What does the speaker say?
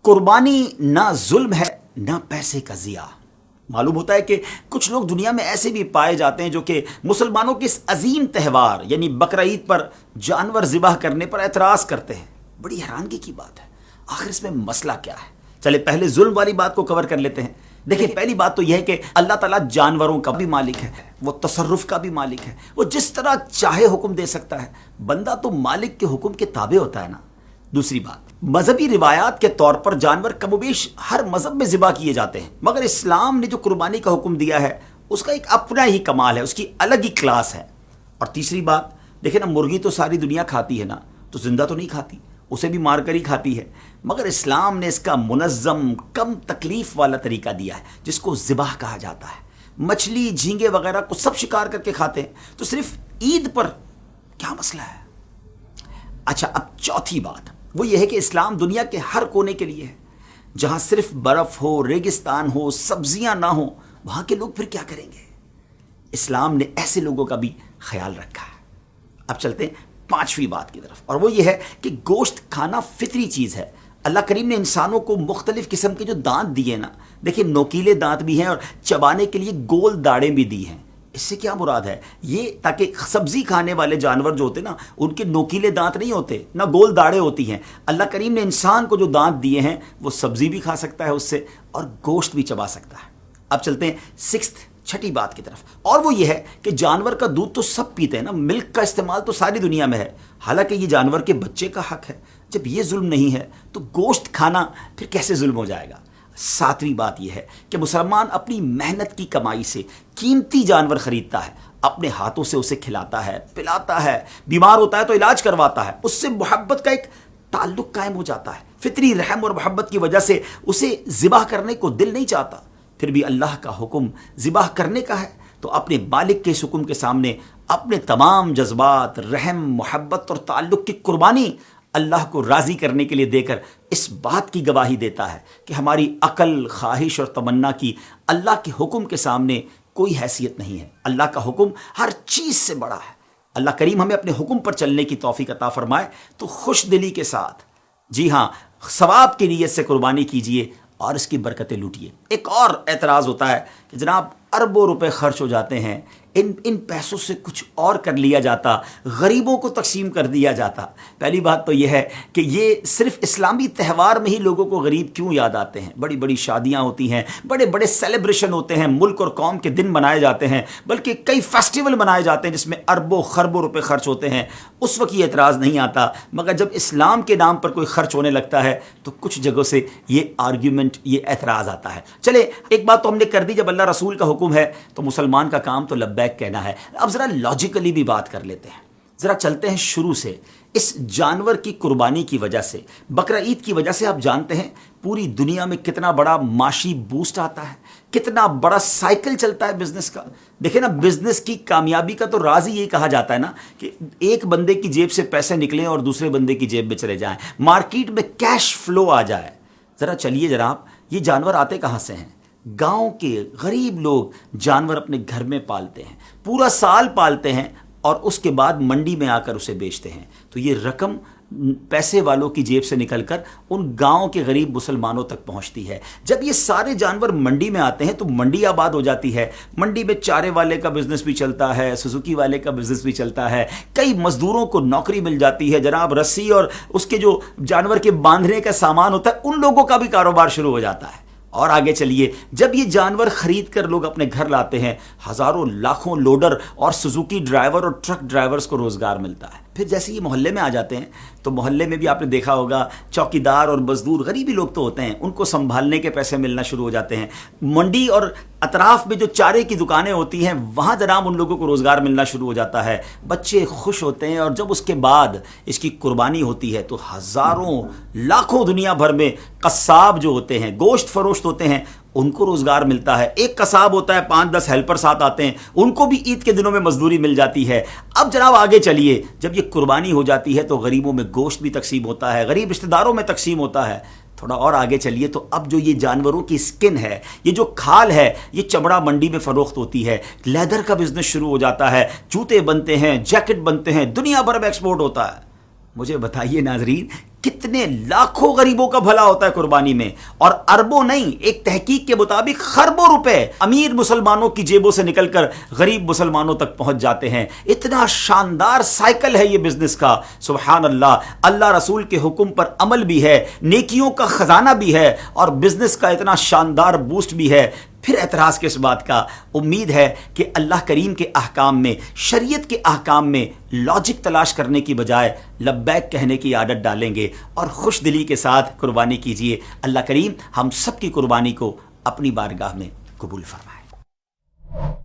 قربانی نہ ظلم ہے نہ پیسے کا ضیاع۔ معلوم ہوتا ہے کہ کچھ لوگ دنیا میں ایسے بھی پائے جاتے ہیں جو کہ مسلمانوں کے اس عظیم تہوار یعنی بقرہ عید پر جانور ذبح کرنے پر اعتراض کرتے ہیں۔ بڑی حیرانگی کی بات ہے، آخر اس میں مسئلہ کیا ہے؟ چلے پہلے ظلم والی بات کو کور کر لیتے ہیں۔ دیکھیں، پہلی بات تو یہ ہے کہ اللہ تعالیٰ جانوروں کا بھی مالک ہے، وہ تصرف کا بھی مالک ہے، وہ جس طرح چاہے حکم دے سکتا ہے، بندہ تو مالک کے حکم کے تابع ہوتا ہے نا۔ دوسری بات، مذہبی روایات کے طور پر جانور کم و بیش ہر مذہب میں ذبح کیے جاتے ہیں، مگر اسلام نے جو قربانی کا حکم دیا ہے اس کا ایک اپنا ہی کمال ہے، اس کی الگ ہی کلاس ہے۔ اور تیسری بات، دیکھیں نا، مرغی تو ساری دنیا کھاتی ہے نا، تو زندہ تو نہیں کھاتی، اسے بھی مار کر ہی کھاتی ہے، مگر اسلام نے اس کا منظم کم تکلیف والا طریقہ دیا ہے جس کو ذبح کہا جاتا ہے۔ مچھلی، جھینگے وغیرہ کو سب شکار کر کے کھاتے ہیں، تو صرف عید پر کیا مسئلہ ہے؟ اچھا، اب چوتھی بات وہ یہ ہے کہ اسلام دنیا کے ہر کونے کے لیے ہے۔ جہاں صرف برف ہو، ریگستان ہو، سبزیاں نہ ہوں، وہاں کے لوگ پھر کیا کریں گے؟ اسلام نے ایسے لوگوں کا بھی خیال رکھا ہے۔ اب چلتے ہیں پانچویں بات کی طرف، اور وہ یہ ہے کہ گوشت کھانا فطری چیز ہے۔ اللہ کریم نے انسانوں کو مختلف قسم کے جو دانت دیے نا، دیکھیں نوکیلے دانت بھی ہیں اور چبانے کے لیے گول داڑیں بھی دی ہیں۔ اس سے کیا مراد ہے؟ یہ تاکہ سبزی کھانے والے جانور جو ہوتے نا، ان کے نوکیلے دانت نہیں ہوتے، نہ گول داڑیں ہوتی ہیں۔ اللہ کریم نے انسان کو جو دانت دیے ہیں وہ سبزی بھی کھا سکتا ہے اس سے، اور گوشت بھی چبا سکتا ہے۔ اب چلتے ہیں چھٹی بات کی طرف، اور وہ یہ ہے کہ جانور کا دودھ تو سب پیتے ہیں نا، ملک کا استعمال تو ساری دنیا میں ہے، حالانکہ یہ جانور کے بچے کا حق ہے۔ جب یہ ظلم نہیں ہے تو گوشت کھانا پھر کیسے ظلم ہو جائے گا؟ ساتویں بات یہ ہے کہ مسلمان اپنی محنت کی کمائی سے قیمتی جانور خریدتا ہے، اپنے ہاتھوں سے اسے کھلاتا ہے، پلاتا ہے، بیمار ہوتا ہے تو علاج کرواتا ہے، اس سے محبت کا ایک تعلق قائم ہو جاتا ہے۔ فطری رحم اور محبت کی وجہ سے اسے ذبح کرنے کو دل نہیں چاہتا، پھر بھی اللہ کا حکم ذبح کرنے کا ہے تو اپنے مالک کے اس حکم کے سامنے اپنے تمام جذبات، رحم، محبت اور تعلق کی قربانی اللہ کو راضی کرنے کے لیے دے کر اس بات کی گواہی دیتا ہے کہ ہماری عقل، خواہش اور تمنا کی اللہ کے حکم کے سامنے کوئی حیثیت نہیں ہے۔ اللہ کا حکم ہر چیز سے بڑا ہے۔ اللہ کریم ہمیں اپنے حکم پر چلنے کی توفیق عطا فرمائے تو خوش دلی کے ساتھ، جی ہاں، ثواب کی نیت سے قربانی کیجئے اور اس کی برکتیں لوٹیے۔ ایک اور اعتراض ہوتا ہے کہ جناب اربوں روپے خرچ ہو جاتے ہیں، ان پیسوں سے کچھ اور کر لیا جاتا، غریبوں کو تقسیم کر دیا جاتا۔ پہلی بات تو یہ ہے کہ یہ صرف اسلامی تہوار میں ہی لوگوں کو غریب کیوں یاد آتے ہیں؟ بڑی بڑی شادیاں ہوتی ہیں، بڑے بڑے سیلیبریشن ہوتے ہیں، ملک اور قوم کے دن منائے جاتے ہیں، بلکہ کئی فیسٹیول منائے جاتے ہیں جس میں اربوں خربوں روپے خرچ ہوتے ہیں، اس وقت یہ اعتراض نہیں آتا، مگر جب اسلام کے نام پر کوئی خرچ ہونے لگتا ہے تو کچھ جگہوں سے یہ آرگیومنٹ، یہ اعتراض آتا ہے۔ چلے ایک بات تو ہم نے کر دی، جب اللہ رسول کا حکم ہے تو مسلمان کا کام تو لبیک کہنا ہے۔ اب ذرا لاجیکلی بھی بات کر لیتے ہیں، ذرا چلتے ہیں شروع سے۔ اس جانور کی قربانی کی وجہ سے، بقرہ عید کی وجہ سے آپ جانتے ہیں پوری دنیا میں کتنا بڑا معاشی بوسٹ آتا ہے، کتنا بڑا سائیکل چلتا ہے بزنس کا۔ دیکھیں نا، بزنس کی کامیابی کا تو راز ہی یہی کہا جاتا ہے نا کہ ایک بندے کی جیب سے پیسے نکلیں اور دوسرے بندے کی جیب میں چلے جائیں، مارکیٹ میں کیش فلو آ جائے۔ ذرا چلیے جناب، یہ جانور آتے کہاں سے ہیں؟ گاؤں کے غریب لوگ جانور اپنے گھر میں پالتے ہیں، پورا سال پالتے ہیں اور اس کے بعد منڈی میں آ کر اسے بیچتے ہیں، تو یہ رقم پیسے والوں کی جیب سے نکل کر ان گاؤں کے غریب مسلمانوں تک پہنچتی ہے۔ جب یہ سارے جانور منڈی میں آتے ہیں تو منڈی آباد ہو جاتی ہے، منڈی میں چارے والے کا بزنس بھی چلتا ہے، سوزوکی والے کا بزنس بھی چلتا ہے، کئی مزدوروں کو نوکری مل جاتی ہے، جناب رسی اور اس کے جو جانور کے باندھنے کا سامان ہوتا ہے ان لوگوں کا بھی کاروبار شروع ہو جاتا ہے۔ اور آگے چلیے، جب یہ جانور خرید کر لوگ اپنے گھر لاتے ہیں، ہزاروں لاکھوں لوڈر اور سوزوکی ڈرائیور اور ٹرک ڈرائیورز کو روزگار ملتا ہے۔ پھر جیسے یہ محلے میں آ جاتے ہیں تو محلے میں بھی آپ نے دیکھا ہوگا چوکیدار اور مزدور، غریبی لوگ تو ہوتے ہیں، ان کو سنبھالنے کے پیسے ملنا شروع ہو جاتے ہیں۔ منڈی اور اطراف میں جو چارے کی دکانیں ہوتی ہیں وہاں جناب ان لوگوں کو روزگار ملنا شروع ہو جاتا ہے، بچے خوش ہوتے ہیں، اور جب اس کے بعد اس کی قربانی ہوتی ہے تو ہزاروں لاکھوں دنیا بھر میں قصاب جو ہوتے ہیں، گوشت فروشت ہوتے ہیں، ان کو روزگار ملتا ہے۔ ایک قصاب ہوتا ہے، 5-10 ہیلپر ساتھ آتے ہیں، ان کو بھی عید کے دنوں میں مزدوری مل جاتی ہے۔ اب جناب آگے چلیے، جب یہ قربانی ہو جاتی ہے تو غریبوں میں گوشت بھی تقسیم ہوتا ہے، غریب رشتہ داروں میں تقسیم ہوتا ہے۔ تھوڑا اور آگے چلیے تو اب جو یہ جانوروں کی سکن ہے، یہ جو کھال ہے، یہ چمڑا منڈی میں فروخت ہوتی ہے، لیدر کا بزنس شروع ہو جاتا ہے، جوتے بنتے ہیں، جیکٹ بنتے ہیں، دنیا بھر میں ایکسپورٹ ہوتا ہے۔ مجھے بتائیے ناظرین، کتنے لاکھوں غریبوں کا بھلا ہوتا ہے قربانی میں، اور اربوں نہیں، ایک تحقیق کے مطابق خربوں روپے امیر مسلمانوں کی جیبوں سے نکل کر غریب مسلمانوں تک پہنچ جاتے ہیں۔ اتنا شاندار سائیکل ہے یہ بزنس کا، سبحان اللہ۔ اللہ رسول کے حکم پر عمل بھی ہے، نیکیوں کا خزانہ بھی ہے، اور بزنس کا اتنا شاندار بوسٹ بھی ہے۔ پھر اعتراض کس بات کا؟ امید ہے کہ اللہ کریم کے احکام میں، شریعت کے احکام میں لاجک تلاش کرنے کی بجائے لبیک کہنے کی عادت ڈالیں گے اور خوش دلی کے ساتھ قربانی کیجیے۔ اللہ کریم ہم سب کی قربانی کو اپنی بارگاہ میں قبول فرمائے۔